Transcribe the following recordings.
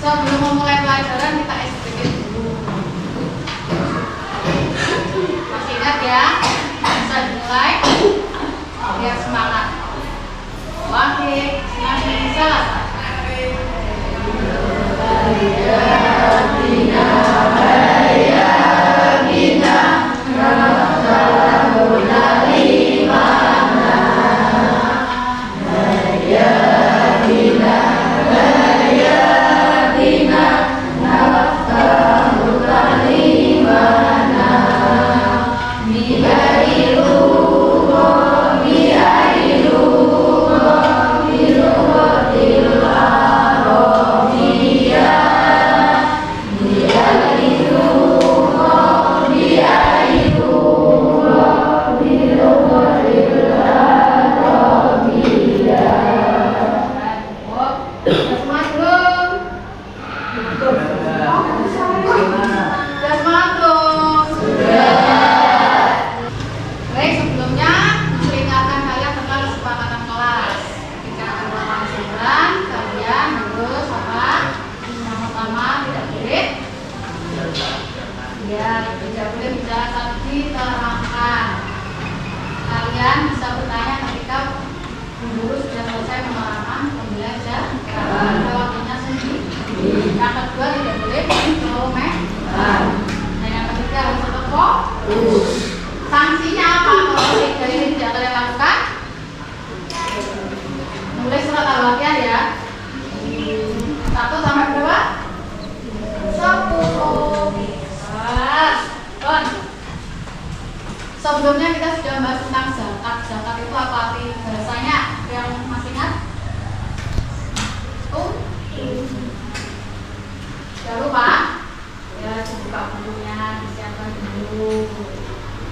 Sebelum memulai pelajaran kita SPP dulu. Masih ingat ya? Bisa dimulai biar semangat. Oke, nanti bisa. Ya, tidak boleh bicara saat diterangkan. Kalian bisa bertanya ketika guru sudah selesai menerangkan pembelajaran. Ada waktunya sendiri. Yang kedua tidak boleh komen. Dan yang ketiga harus tetap fokus. Sanksinya apa kalau tiga ini tidak kalian lakukan? Nulis surat al-Fatihah ya. 1 sampai berapa? 10. Sebelumnya kita sudah bahas tentang zakat. Zakat itu apa arti bahasanya? Yang masih ingat? Jangan lupa ya, dibuka bukunya, disiapkan dulu.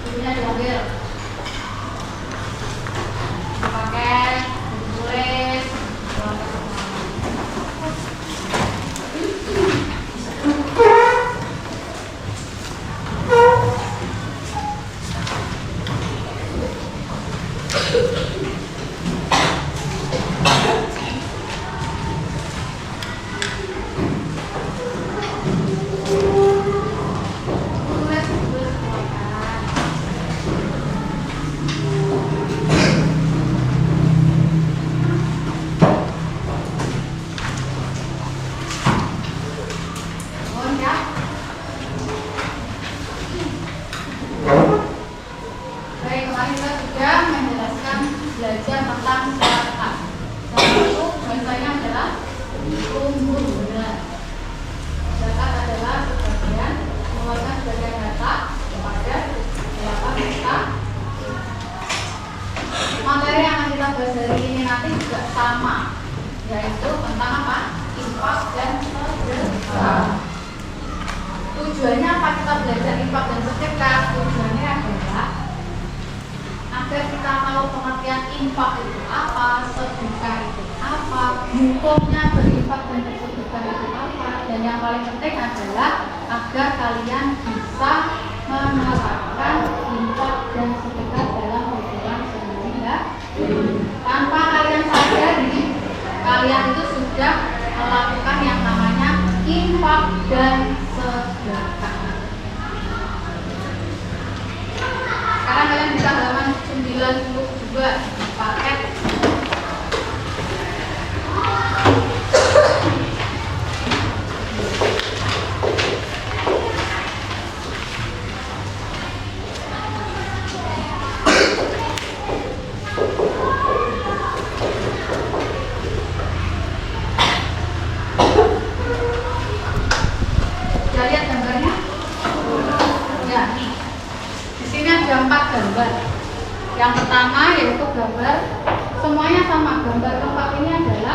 Bukunya diambil, dipakai, ditulis. Belajar tentang zakat. Zakat itu bahasanya adalah umumnya. Zakat adalah sebagian mengeluarkan sebagian harta kepada siapa kita. Materi yang akan kita bahas hari ini nanti juga sama, yaitu tentang apa? Infak dan sedekah. Tujuannya apa kita belajar infak dan sedekah? Tujuannya adalah agar kita tahu pengertian infak itu apa, sedekah itu apa, hukumnya berinfak dan bersedekah itu apa, dan yang paling penting adalah agar kalian bisa menerapkan infak dan sedekah dalam kehidupan sehari-hari. Tanpa kalian sadari, kalian itu sudah melakukan yang namanya infak dan sedekah. Sekarang kalian bisa halaman 92 paket.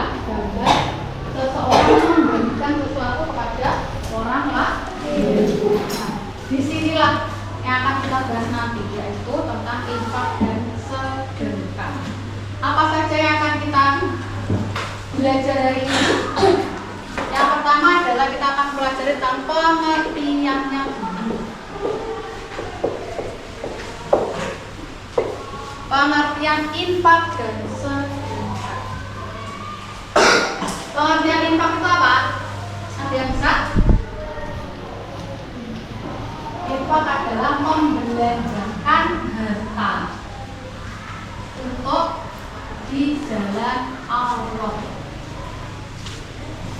adalah gambar seseorang memberikan sesuatu kepada orang lain. Nah, disinilah yang akan kita bahas nanti, yaitu tentang infak dan sedekah. Apa saja yang akan kita belajar hari ini? Yang pertama adalah kita akan pelajari tentang pengertiannya. Pengertian infak dan sedekah. Pengertian infak itu apa? Ada yang bisa? Infak adalah membelanjakan harta untuk di jalan Allah.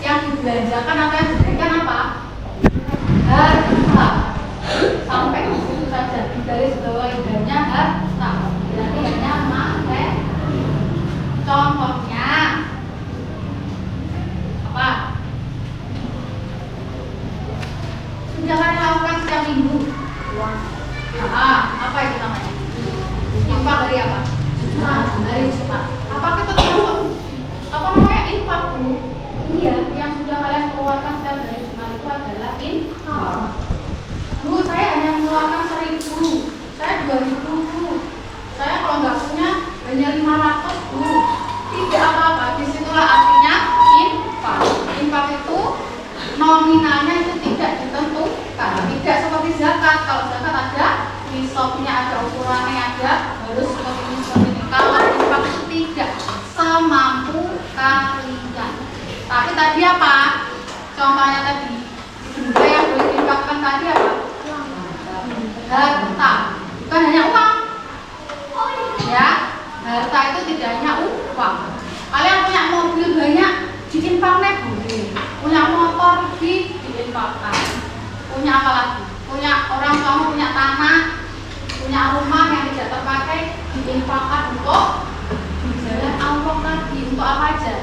Yang dibelanjakan atau yang diberikan apa? Harta. Sampai di situ saja. Di garis bawah idenya harta. Berarti hanya materi. Contohnya apa? Sudah kan lakukan setiap minggu. Apa itu namanya? Infak dari apa? Dari Jumat. Apa kita termasuk apa namanya infak dulu? Iya, yang sudah kalian keluarkan setiap dari Jumat itu adalah infak. Dulu saya hanya mengeluarkan 1.000, saya 2.000. Saya kalau nggak punya hanya 500 dulu. Tidak apa-apa, disitulah artinya infak. Infak itu nominalnya itu tidak ditentukan, tidak seperti zakat. Kalau zakat ada nisabnya, ada ukurannya, ada harus seperti ini. Kalau infak itu tidak, semampu kalian. Tapi tadi apa? Contohnya tadi, benda yang boleh diinfakkan tadi apa? Harta, bukan hanya uang. Ya, harta itu tidak hanya uang. Kalian punya mobil banyak, diinfakkan boleh. Punya motor diinfakkan. Punya apa lagi? Punya orang tua, punya tanah, punya rumah yang tidak terpakai, diinfakkan untuk di jalan Allah tadi. Untuk apa aja?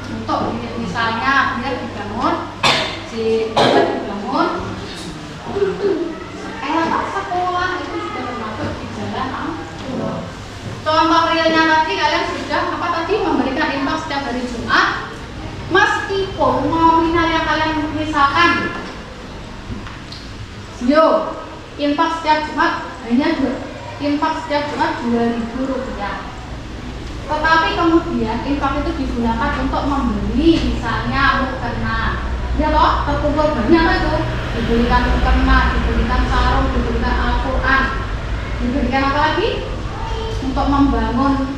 Untuk misalnya biar dibangun sekolah itu sudah termasuk di jalan Allah. Contoh realnya tadi kalian sudah apa tadi memberikan infak setiap hari Jumat, meskipun nominal yang kalian misalkan infak setiap Jumat hanya infak setiap Jumat 2.000 rupiah. Tetapi kemudian infak itu digunakan untuk membeli misalnya mukena. Ya toh, terkumpul banyak itu. Dibelikan mukena, dibelikan sarung, dibelikan Al-Quran. Dibelikan apa lagi? Untuk membangun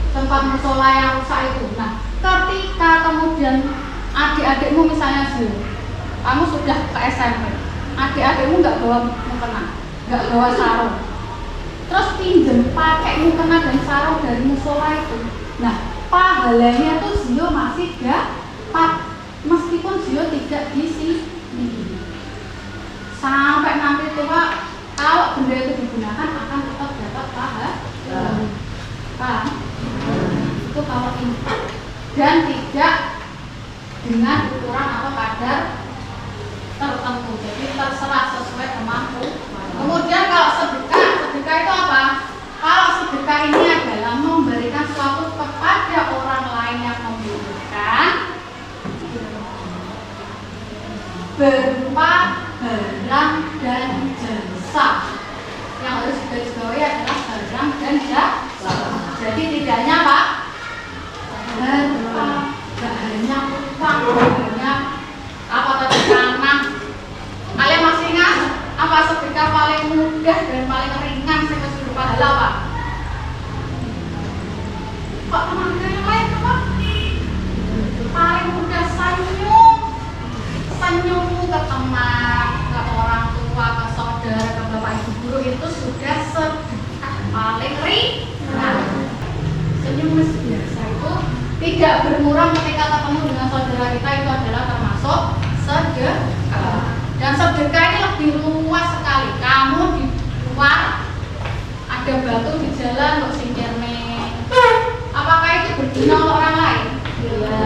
tempat musola yang rusak itu. Nah, ketika kemudian adik-adikmu misalnya kamu sudah ke SMP, adik-adikmu nggak bawa mukena, nggak bawa sarung, terus pinjem pakai mukena dan sarung dari musola itu. Nah, pahalanya tuh Zio masih dapat meskipun Zio tidak di sini. Sampai nanti tua, kalau benda itu digunakan akan tetap dapat pahala. Paham? Itu kalau infak dan tidak dengan ukuran atau kadar tertentu. Jadi terserah sesuai kemampuan. Kemudian kalau sedekah itu apa? Kalau sedekah ini adalah memberikan sesuatu kepada orang lain yang membutuhkan berupa barang dan jasa. Yang harus digarisbawahi adalah barang dan jasa. Jadi tidak hanya apa? Harta, tidak hanya utang, tidak hanya apa tadi tanah. Kalian masih ingat apa sedekah paling mudah dan paling ringan sehingga sudah pahala apa? Kok teman-teman yang lain apa? Paling mudah senyum ke teman, ke orang tua, ke saudara, ke bapak ibu guru itu sudah sedekah paling ringan. Senyum biasa itu tidak berkurang ketika ketemu dengan saudara kita, itu adalah termasuk sedekah. Dan sedekah ini lebih luas sekali. Kamu di luar ada batu di jalan untuk singkirnya, apakah itu berguna untuk orang lain? Ya.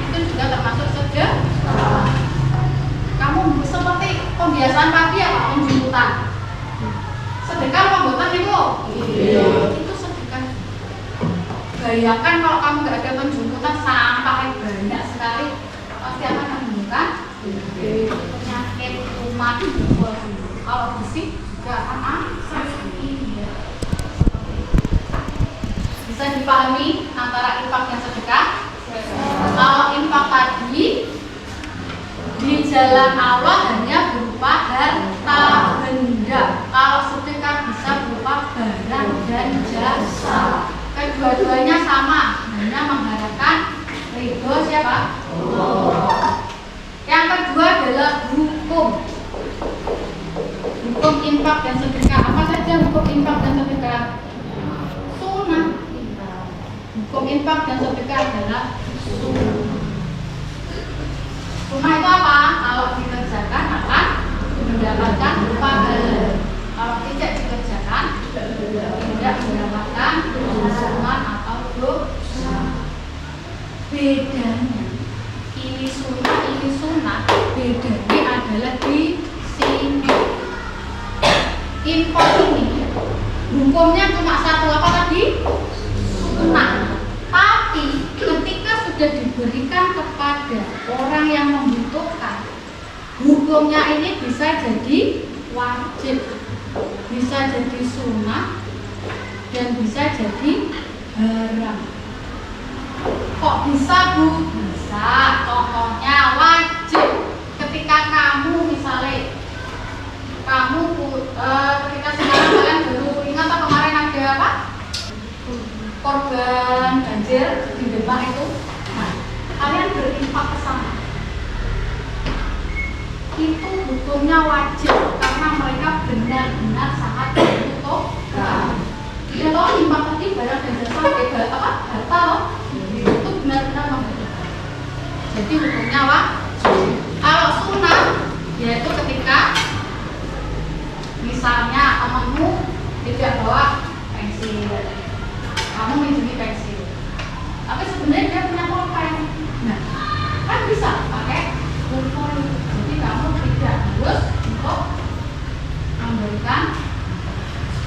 Itu juga termasuk sedekah. Kamu seperti pembiasaan pagi apa? Penjemputan. Sedekah apa bukan itu? Iya. Itu sedekah. Bayangkan kalau kamu nggak ada penjemputan Bisa dipahami antara infak dan sedekah? Kalau infak tadi di jalan Allah hanya berupa harta benda. Kalau sedekah bisa berupa barang dan jasa. Kedua-duanya sama, hanya mengharapkan ridho siapa? Allah. Yang kedua adalah hukum. Hukum infak dan sedekah. Apa saja hukum infak dan sedekah? Sunnah. Hukum infak dan sedekah adalah sunnah. Sunnah itu apa? Kalau dikerjakan akan mendapatkan pahala. Kalau tidak dikerjakan tidak mendapatkan hukuman atau dosa. Bedanya ini sunnah, bedanya adalah di sini. Infak ini hukumnya cuma satu, apa tadi? Sunnah. Tapi ketika sudah diberikan kepada orang yang membutuhkan, hukumnya ini bisa jadi wajib, bisa jadi sunnah, dan bisa jadi haram. Kok bisa, Bu? Bisa. Contohnya wajib. Ketika kamu misalnya ketika sekarang kalian baru ingat atau kemarin ada apa? Korban banjir di Demak itu. Nah, kalian berinfak ke sana. Itu hukumnya wajib karena mereka benar-benar sangat membutuhkan. Ya loh, infak tadi barang dan jasa kayak apa? Harta loh. Itu benar-benar membutuhkan. Jadi hukumnya wajib. Kalau sunnah yaitu ketika misalnya temanmu tidak bawa pensil, kamu minjemi pensil, tapi sebenarnya dia punya pulpen. Nah, kan bisa pakai pulpen. Jadi kamu tidak harus untuk memberikan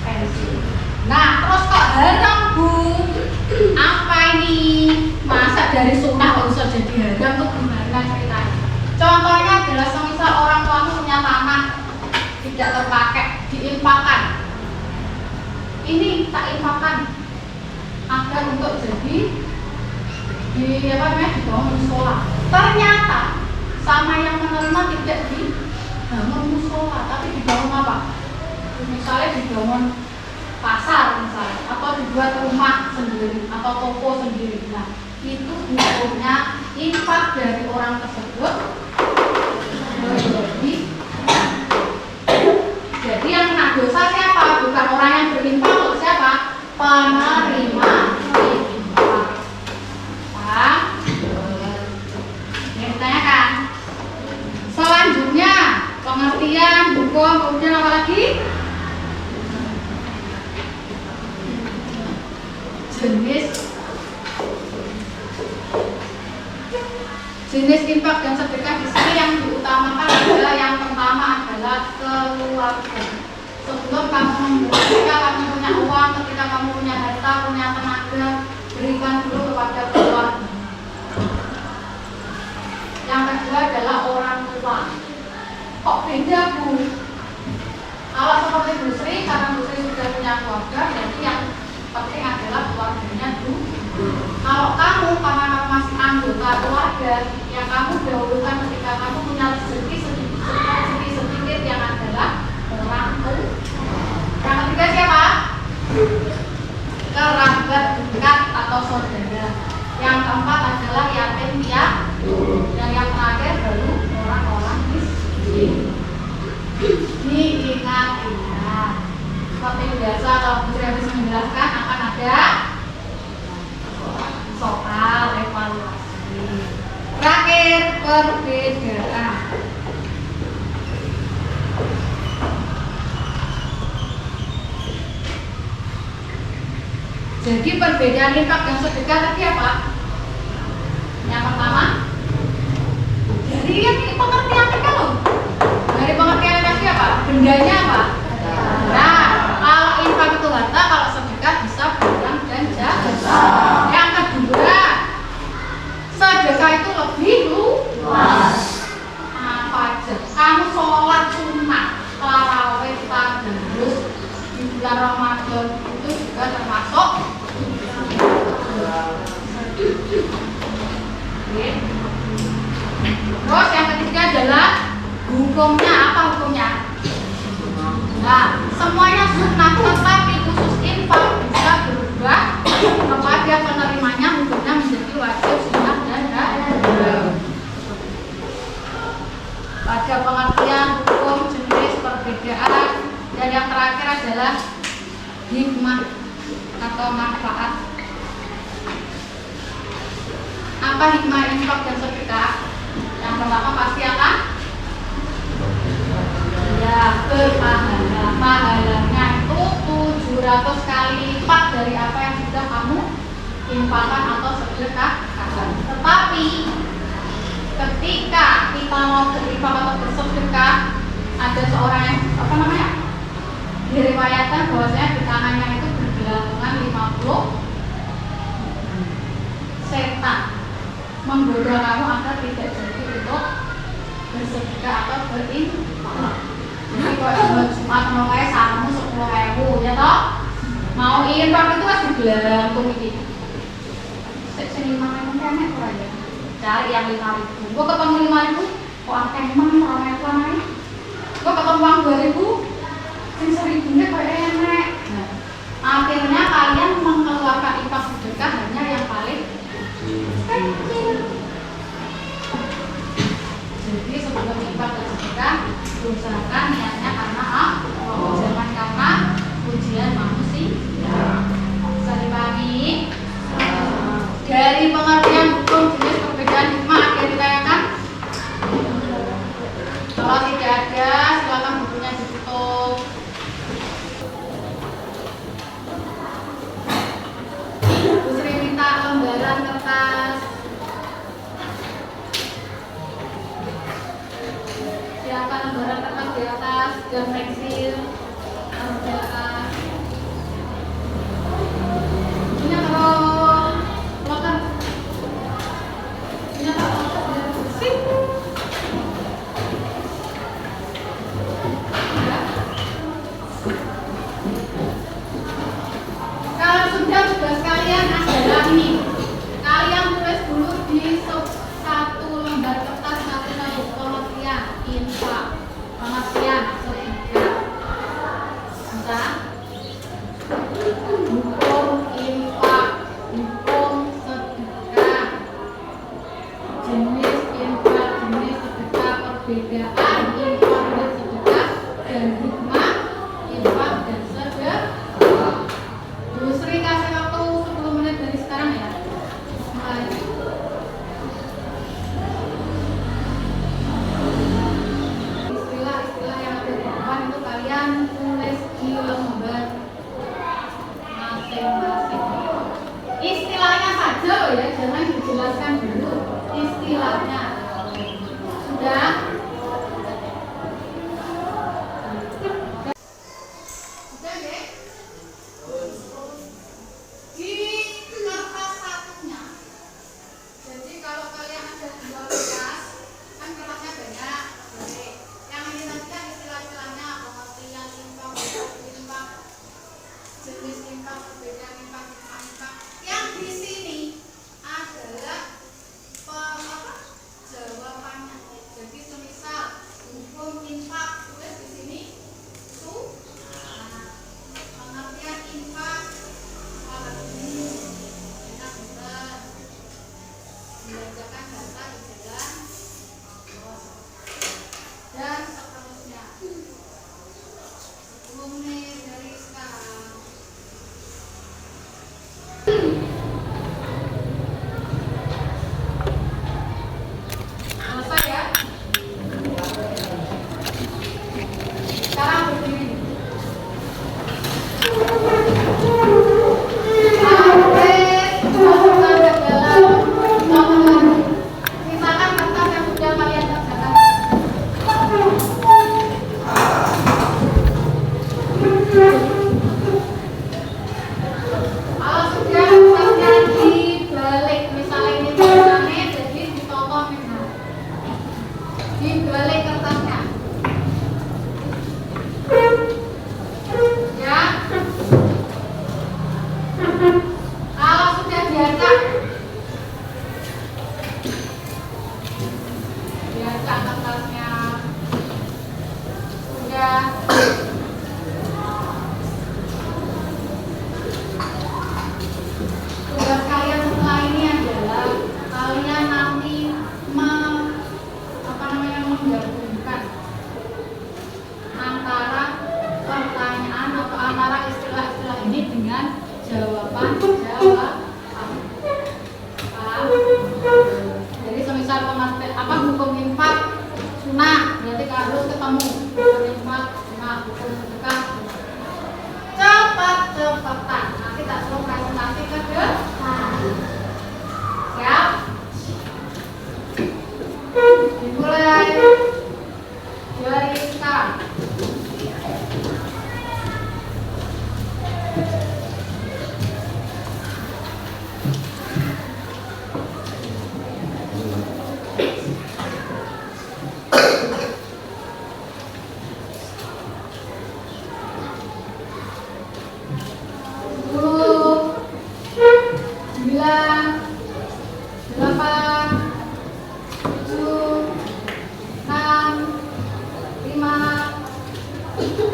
pensil. Nah, terus kok haram, Bu? Apa ini? Masa dari sunnah kok bisa jadi haram? Tuh gimana ceritanya? Contohnya adalah semisal orang tuamu punya tanah tidak terpakai, diinfakkan. Ini tak infakkan agar untuk jadi dibangun musola. Ternyata sama yang menerima tidak dibangun musola, tapi dibangun apa? Misalnya dibangun pasar misalnya, atau dibuat rumah sendiri atau toko sendiri. Nah, itu hukumnya infak dari orang tersebut. Jadi yang kena dosa siapa? Bukan orang yang berinfak, loh. Siapa? Penerima infak. Paham? Ini ditanyakan. Selanjutnya pengertian hukum, kemudian apa lagi? Jenis infak dan sedekah di sini yang diutamakan adalah yang pertama adalah keluarga. Sebelum kamu ketika kamu punya uang, ketika kamu punya harta, punya tenaga, berikan dulu kepada keluarga. Yang kedua adalah orang tua. Kok beda, Bu? Kalau seperti Bu Sri, karena Bu Sri sudah punya keluarga, jadi yang penting adalah keluarganya dulu. Kalau kamu, karena kamu masih anggota keluarga, yang kamu dahulukan ketika kamu punya rezeki sedikit yang adalah orang tua. Yang ketiga siapa? Kerabat dekat atau saudara. Yang keempat adalah yatim piatu. Dan yang terakhir baru orang-orang miskin. Ini ingat. Seperti biasa kalau Bu Sri habis menjelaskan akan ada soal evaluasi. Terakhir, perbedaan. Jadi perbedaan infak dan sedekah tadi apa? Yang pertama, dari yang ini pengertian kita loh. Dari pengertian tadi apa? Bendanya apa? Nah, kalau infak itu harta, kalau sedekah bisa barang dan jasa. Yang kedua, sedekah itu lebih luas. Apa aja? Kamu sholat sunnah, tarawih, tadarus di bulan Ramadan itu juga termasuk Oke. Terus yang ketiga adalah hukumnya. Apa hukumnya? Nah, semuanya sunat, tetapi khusus infak bisa berubah kepada penerimanya, hukumnya menjadi wajib, sunat, dan rajab. Pada pengertian hukum, jenis, perbedaan, dan yang terakhir adalah hikmah atau manfaat. Apa hikmah infak dan sedekah? Yang pertama pasti akan ya berpahala. Pahalanya itu 700 kali lipat dari apa yang sudah kamu infakkan atau sedekahkan. Tetapi ketika kita mau berinfak atau bersedekah, ada seorang yang diriwayatkan bahwasanya di tangannya itu bergelantungan 50 setan menggoda kamu agar tidak jadi untuk bersedekah atau berinfak. Jadi kalau cuma mau kayak samu 10.000 ya toh, mau infak itu harus digelantung ini. Sini mana mungkin ya? Cari yang 5.000. Gua ketemu 5.000, kok akeh emang ramai ramai. Gua ketemu uang 2.000, sing 1.000-nya kok enak. Nah, akhirnya kalian mengeluarkan infak sedekah hanya yang paling kecil. Jadi sebelum infak dan sedekah, usahakan niatnya karena Allah, jangan karena pujian manusia. Bisa dipahami? Dari pengertian hukum, jenis, perbedaan, hikmah ada yang ditanyakan? Kalau tidak ada, silakan bukunya ditutup. Bu Sri minta lembaran kertas. Silakan lembaran kertas di atas dan pensil. Di atas. Ini terus loker. Ini terus bersih. Kalau sudah tugas kalian adalah ini, kalian tulis dulu di satu lembar kertas satu pengertian infak, pengertian sedekah, bisa hukum infak, hukum sedekah, jenis infak, jenis sedekah, perbedaan infak dan sedekah, dan hikmah infak dan sedekah. Bu Sri kasih waktu 10 menit dari sekarang ya. Mulai. Istilah-istilah yang ada di depan itu kalian tulis di lembar masing-masing. Istilahnya saja loh ya, jangan dijelaskan dulu istilahnya. Sudah? Sudah deh. Di kertas satunya, jadi kalau kalian ada 2 kertas, kan kertasnya banyak. Jadi yang ini nanti kan istilah-istilahnya, pengertian infak, jenis infak, perbedaan infak, infak. Yang di sini adalah jawabannya. Jadi semisal hukum infak tulis di sini pengertian infak. Belajarkan bahasa Islam dan seterusnya. 10 menit dari sekarang. Selesai ya? Sekarang berdiri. Sisakan kertas yang sudah kalian kerjakan.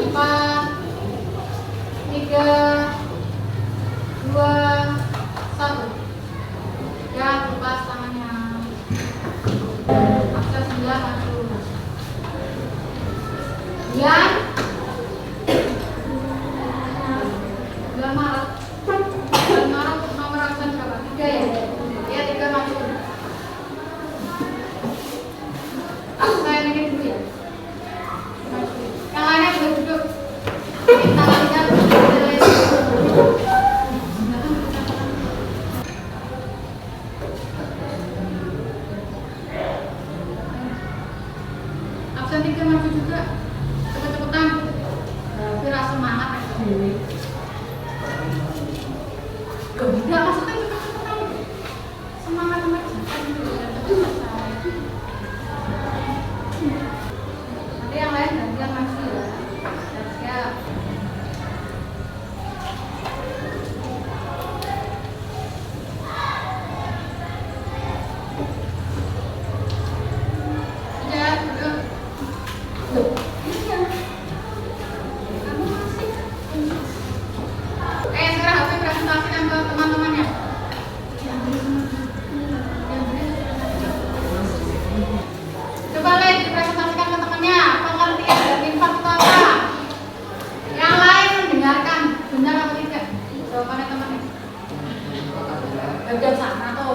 4, 3, 2, 1. Ya, lepas tangannya. Absen 9 maju. 9 Maret. 9 Maret nomor absen berapa? 3 ya? Ya, 3 maju. Saya ini dulu ya. Yang lainnya boleh duduk. Kita lihat absen 3 maju juga. Cepet-cepetan. Kira semangat ya. Enggak, maksudnya cepet-cepetan. Semangat mengerjakan dulu ya. Nanti yang lain gantian maju ya. Siap-siap. Ya, duduk. Loh, ini ya. Kamu masih. Sekarang HP presentasikan ke teman-temannya. Coba lihat dipresentasikan ke temannya. Pengertian dari infak itu apa? Yang lain mendengarkan. Benar atau tidak? Jawabannya temannya. Bagian sana tuh.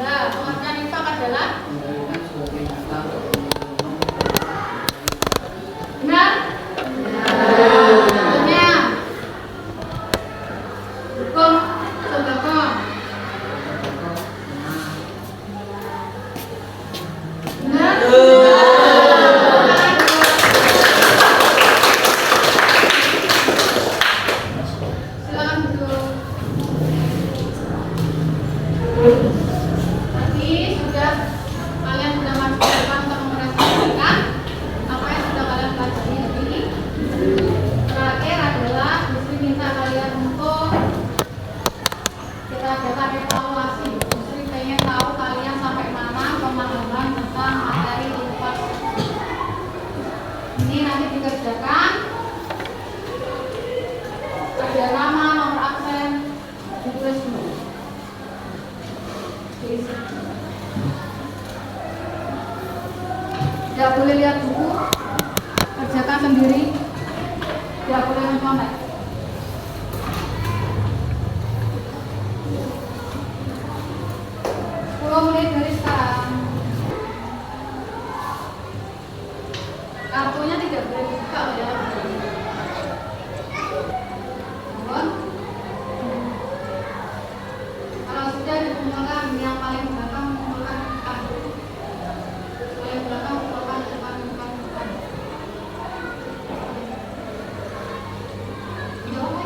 Nah, pengertian infak adalah benar? Benar. Hukum sedekah. Benar? Silakan duduk. Tadi kalian sudah masuk ke depan untuk mempresentasikan apa yang sudah kalian pelajari hari ini. Terakhir adalah Bisri minta kalian untuk kita adakan evaluasi. Bisri pengen tahu kalian sampai mana pemahaman tentang materi infak. Ini nanti dikerjakan. Ada nama, nomor absen, ditulis dulu. Diisi. Tidak boleh lihat buku, kerjakan sendiri. Tidak boleh mencontek. Menit dari sekarang. Kartunya tidak boleh dibuka ya. Mohon. Kalau sudah dikumpulkan yang paling belakang kumpulkan depan. Paling belakang kumpulkan depan. Jawab.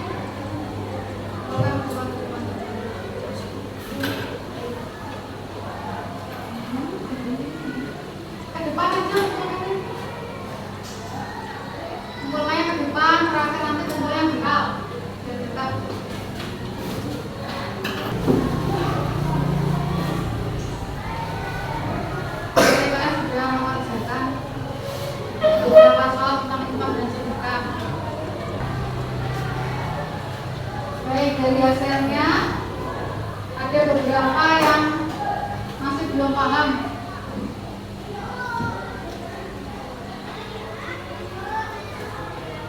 Kumpulkan depan. Ke depan aja kumpulkannya ke depan, terakhir nanti kumpulnya yang di awal biar dekat. Jadi kalian sudah mengerjakan beberapa soal tentang infak dan sedekah. Baik, dari hasilnya ada beberapa yang masih belum paham.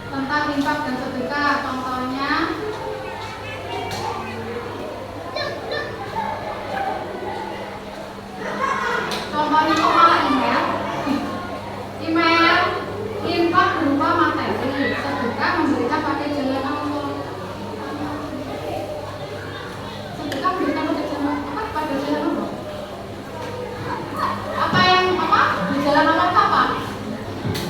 Tentang infak dan sedekah, contohnya kok malah email infak berupa materi, sedekah memberikan pakai jalan Allah. Sedekah memberikan pakai jalan Allah. Apa yang di jalan Allah itu apa?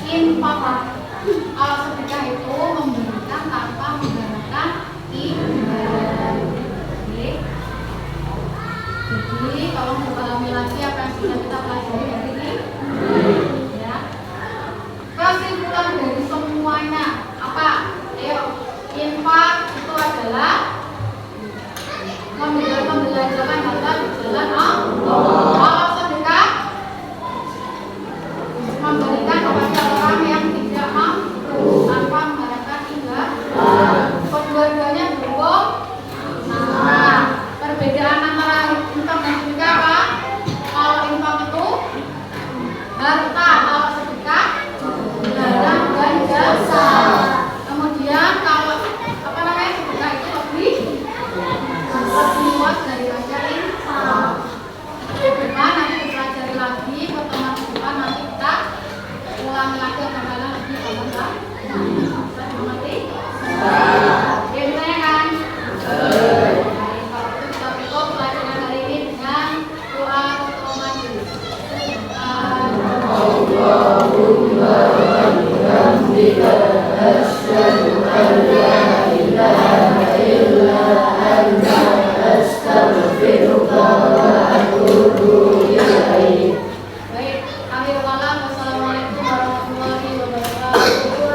Infak. Kalau sedekah itu memberikan tanpa menggunakan iman. Jadi kalau mempelajari lagi apa yang sudah kita pelajari hari ini, ya. Kesimpulan dari semuanya apa? Ayo, infak itu adalah membelanjakan harta di jalan Allah. Kalau sedekah memberikan kepada orang yang tidak mampu.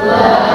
La